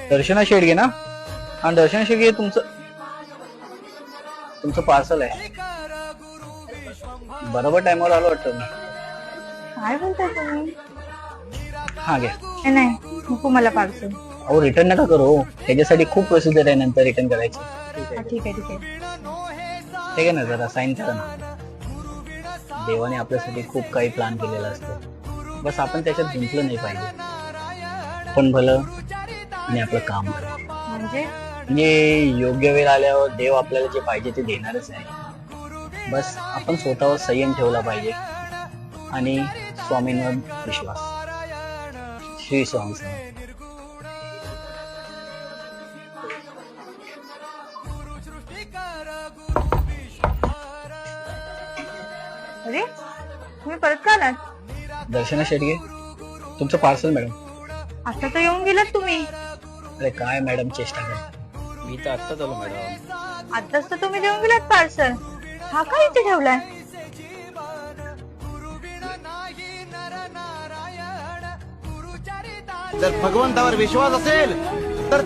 दर्शना शेडगे ना? हा दर्शना शेडगे, तुमचं तुमचं पार्सल आहे. बरोबर टाइमवर आलो वाटतं मी. काय बोलताय तुम्ही? हा घ्या. नाही नको मला पार्सल. अहो रिटर्न नका करू, त्याच्यासाठी खूप प्रोसिजर आहे नंतर रिटर्न करायची. ठीक आहे ठीक आहे. ठीक आहे ना, जरा साईन करा ना. देवाने आपल्यासाठी खूप काही प्लॅन केलेला असतो, बस आपण त्याच्यात गुंतलं नाही पाहिजे. पण भलं आणि आपलं काम भलं. म्हणजे योग्य वेळ आल्यावर देव आपल्याला जे पाहिजे ते देणारच आहे. बस आपण स्वतःवर संयम ठेवला पाहिजे आणि स्वामींवर विश्वास. श्री स्वामी समर्थ. अरे तुम्ही परत का आलात? दर्शना शेडगे, तुमचं पार्सल मॅडम. आता तर येऊन गेलात तुम्ही. अरे काय मॅडम चेष्टा करता, मी तर आत्ताच आलो मॅडम. आताच तर तुम्ही देऊन गेलात पार्सल. हा काय इथे ठेवलाय? जर भगवंतावर विश्वास असेल तर